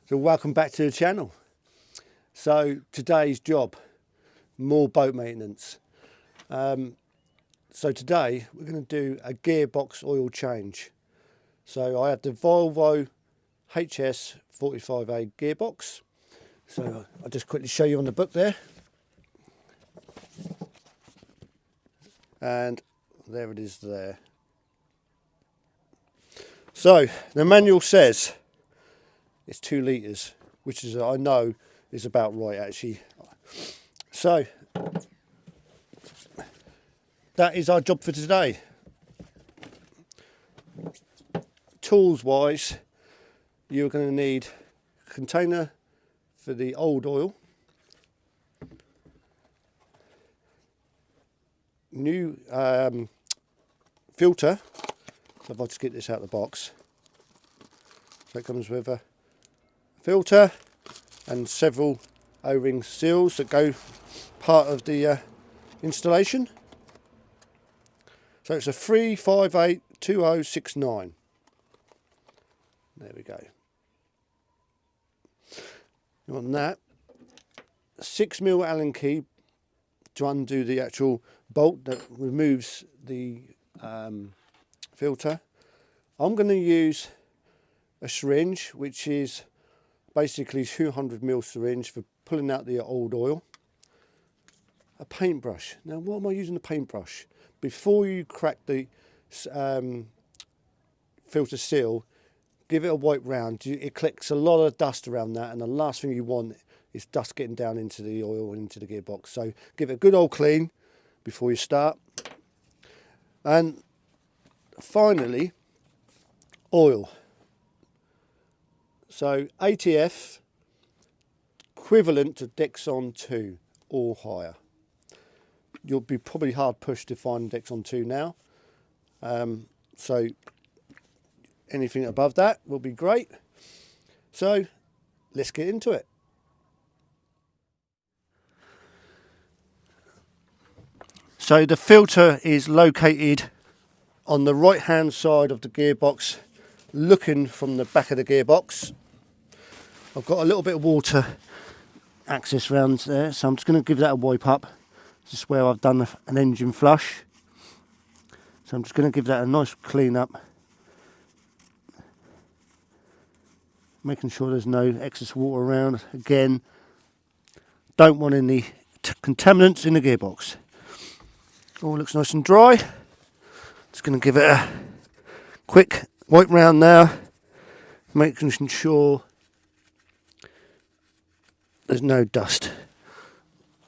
So welcome back to the channel. So today's job, more boat maintenance. So today we're going to do a gearbox oil change. So I have the Volvo HS45A gearbox. So I'll just quickly show you on the book there. And there it is there. So the manual says it's 2 litres, which is, I know, is about right actually. So that is our job for today. Tools wise, you're going to need a container for the old oil, new filter. So if I just get this out of the box, so it comes with a filter and several O-ring seals that go part of the installation. So it's a 3582069. There we go. You want that. 6mm Allen key to undo the actual bolt that removes the filter. I'm going to use a syringe, which is basically 200mm syringe for pulling out the old oil. A paintbrush. Now what am I using the paintbrush? Before you crack the filter seal, give it a wipe round. It collects a lot of dust around that, and the last thing you want is dust getting down into the oil and into the gearbox. So give it a good old clean before you start. And finally, oil. So ATF, equivalent to Dexon 2 or higher. You'll be probably hard pushed to find Dexon 2 now. So anything above that will be great. So let's get into it. So the filter is located on the right hand side of the gearbox, looking from the back of the gearbox. I've got a little bit of water access around there, so I'm just going to give that a wipe up. This is where I've done an engine flush. So I'm just going to give that a nice clean up, making sure there's no excess water around. Again, don't want any contaminants in the gearbox. All looks nice and dry. Just going to give it a quick wipe round now, making sure there's no dust.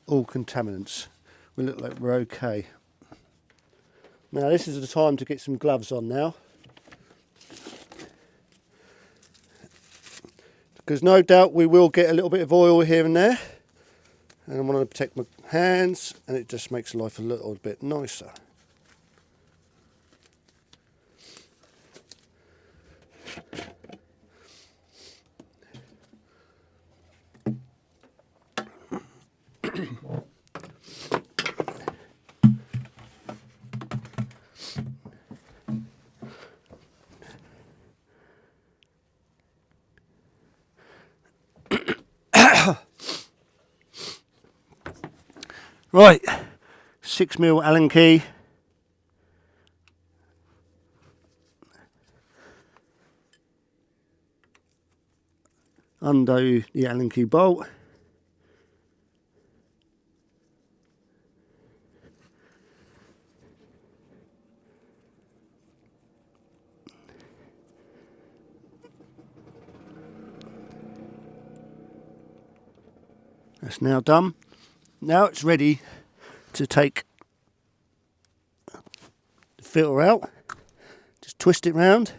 All contaminants. We look like we're okay. Now this is the time to get some gloves on now, because no doubt we will get a little bit of oil here and there, and I want to protect my hands, and it just makes life a little bit nicer. Right, 6mm Allen key. Undo the Allen key bolt. That's now done. Now it's ready to take the filter out. Just twist it round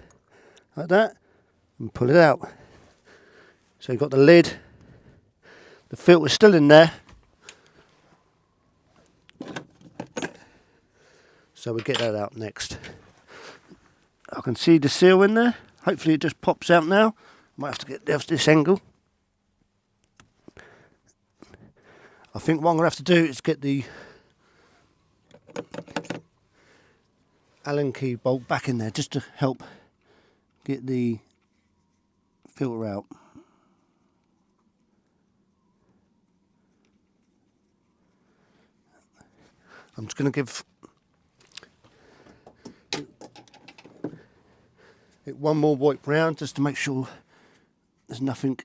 like that and pull it out. So you've got the lid, the filter's still in there. So we'll get that out next. I can see the seal in there. Hopefully it just pops out now. Might have to get this angle. I think what I'm going to have to do is get the Allen key bolt back in there just to help get the filter out. I'm just going to give it one more wipe round just to make sure there's nothing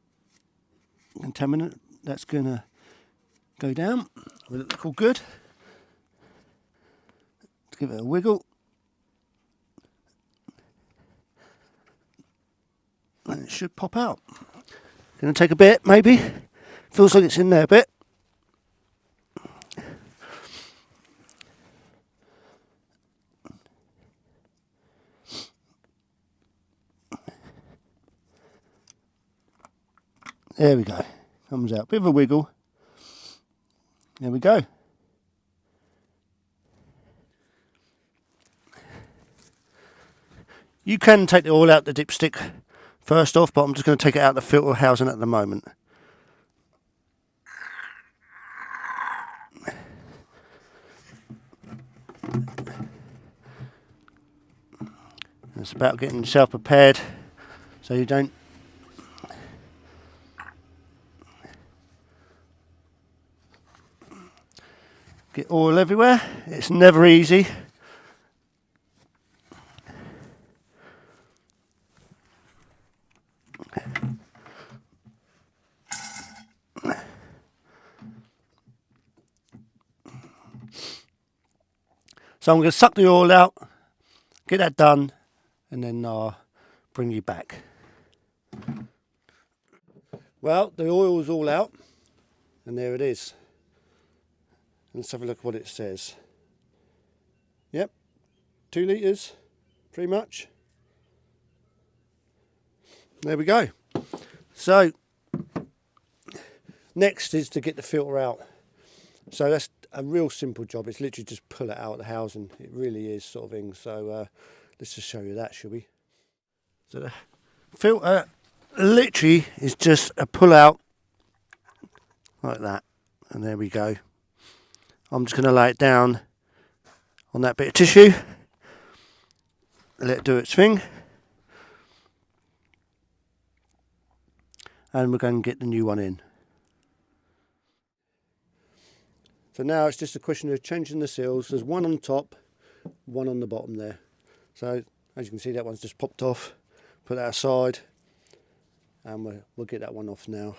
contaminant. That's going to go down. Will it look all good? Let's give it a wiggle. And it should pop out. Going to take a bit, maybe. Feels like it's in there a bit. There we go. Comes out. Bit of a wiggle. There we go. You can take the oil out the dipstick first off, but I'm just going to take it out of the filter housing at the moment. It's about getting yourself prepared so you don't get oil everywhere. It's never easy. So I'm going to suck the oil out, get that done, and then I'll bring you back. Well, the oil's all out, and there it is. Let's have a look at what it says. Yep, 2 litres, pretty much. There we go. So, next is to get the filter out. So that's a real simple job. It's literally just pull it out of the housing. It really is, sort of thing. So let's just show you that, shall we? So the filter literally is just a pull out like that, and there we go. I'm just going to lay it down on that bit of tissue, let it do its thing, and we're going to get the new one in. So now it's just a question of changing the seals. There's one on top, one on the bottom there. So as you can see, that one's just popped off. Put that aside, and we'll get that one off now.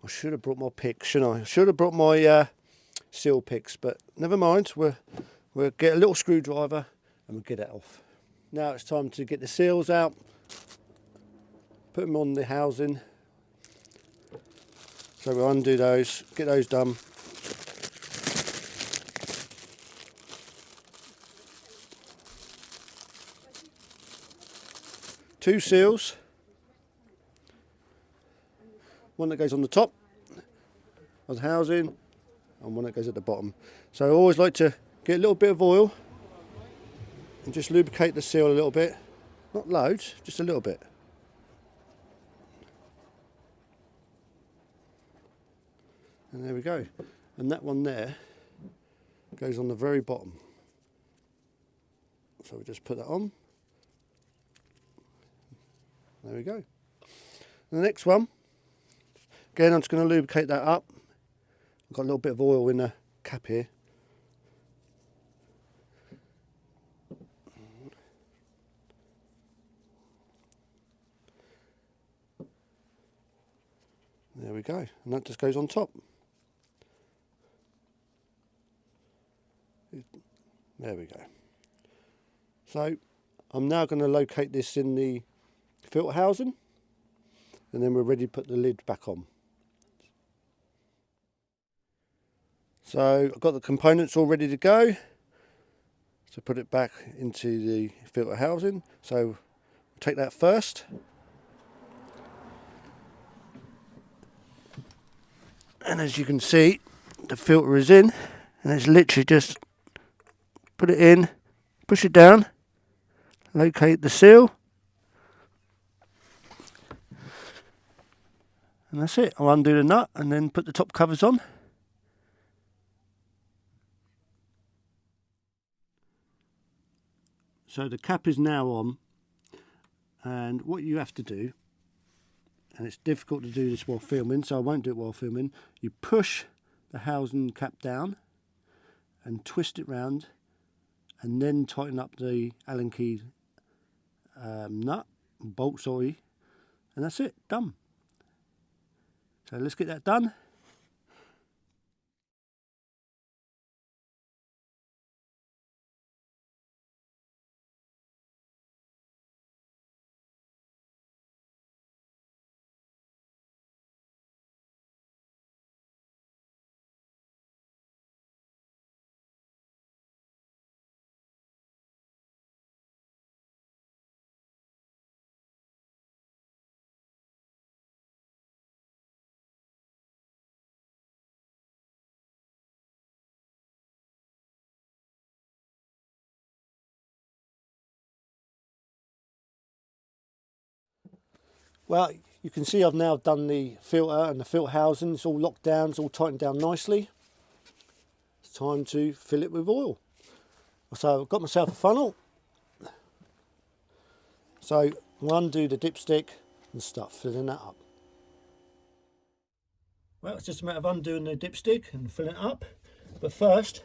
I should have brought my picks, shouldn't I? I should have brought my seal picks, but never mind. We'll get a little screwdriver and we'll get it off. Now it's time to get the seals out, put them on the housing. So we'll undo those, get those done. Two seals, one that goes on the top of the housing and one that goes at the bottom. So I always like to get a little bit of oil and just lubricate the seal a little bit, not loads, just a little bit. And there we go. And that one there goes on the very bottom. So we just put that on. There we go. And the next one, again, I'm just going to lubricate that up. I've got a little bit of oil in the cap here. There we go. And that just goes on top. There we go. So I'm now going to locate this in the filter housing, and then we're ready to put the lid back on. So I've got the components all ready to go. So put it back into the filter housing. So we'll take that first. And as you can see, the filter is in, and it's literally just put it in, push it down, locate the seal, and that's it. I'll undo the nut and then put the top covers on. So the cap is now on, and what you have to do, and it's difficult to do this while filming, so I won't do it while filming, you push the housing cap down, and twist it round, and then tighten up the Allen key nut, bolt, sorry, and that's it, done. So let's get that done. Well, you can see I've now done the filter and the filter housing. It's all locked down, it's all tightened down nicely. It's time to fill it with oil. So I've got myself a funnel. So I'll undo the dipstick and start filling that up. Well, it's just a matter of undoing the dipstick and filling it up. But first,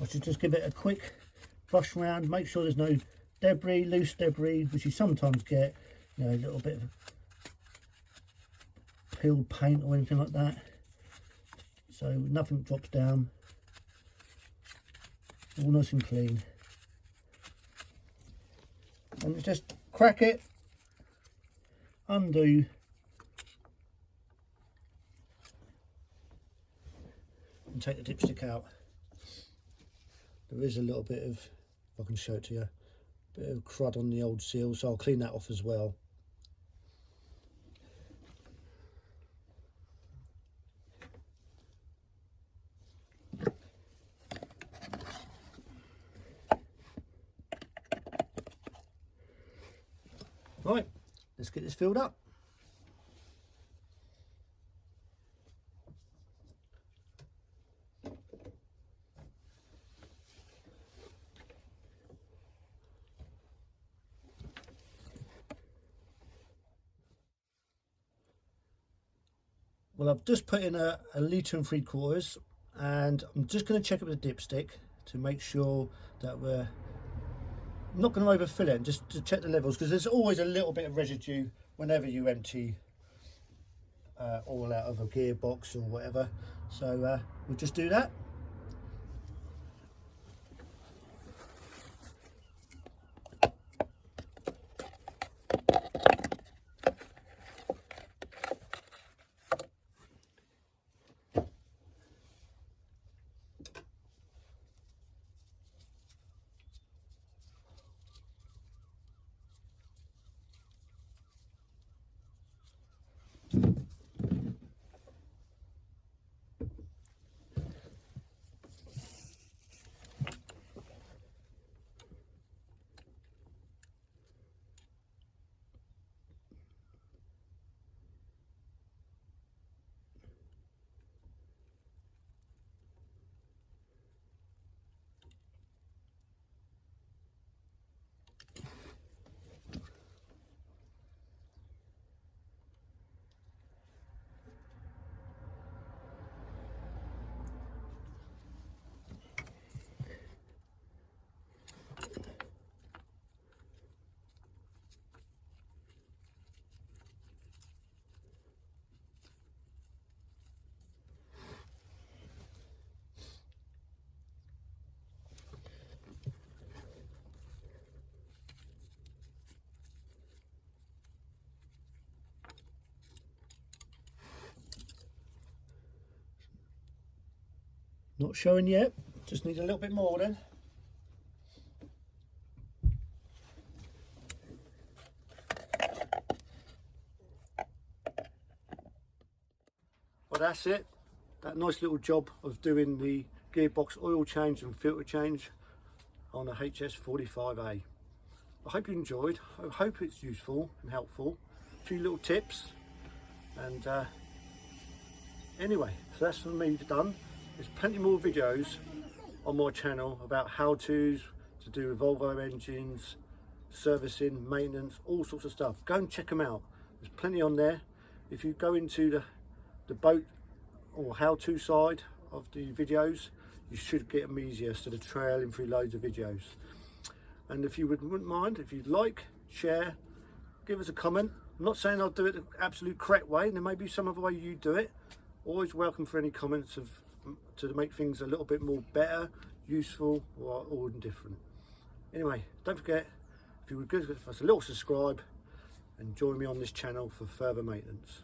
I should just give it a quick brush round, make sure there's no debris, loose debris, which you sometimes get, you know, a little bit of peeled paint or anything like that. So nothing drops down, all nice and clean. And just crack it, undo, and take the dipstick out. There is a little bit of, if I can show it to you, a bit of crud on the old seal, so I'll clean that off as well. Right, let's get this filled up. Well, I've just put in a 1 litre and 3/4, and I'm just going to check it with a dipstick to make sure that we're not going to overfill it, just to check the levels, because there's always a little bit of residue whenever you empty oil out of a gearbox or whatever. So we'll just do that. Not showing yet, just need a little bit more then. Well, that's it. That nice little job of doing the gearbox oil change and filter change on a HS45A. I hope you enjoyed. I hope it's useful and helpful. A few little tips, and anyway, so that's for me done. There's plenty more videos on my channel about how-tos to do with Volvo engines, servicing, maintenance, all sorts of stuff. Go and check them out. There's plenty on there. If you go into the boat or how-to side of the videos, you should get them easier instead of trailing through loads of videos. And if you wouldn't mind, if you'd like, share, give us a comment. I'm not saying I'll do it the absolute correct way, and there may be some other way you do it. Always welcome for any comments to make things a little bit more better, useful, or different. Anyway, don't forget, if you would give us a little subscribe and join me on this channel for further maintenance.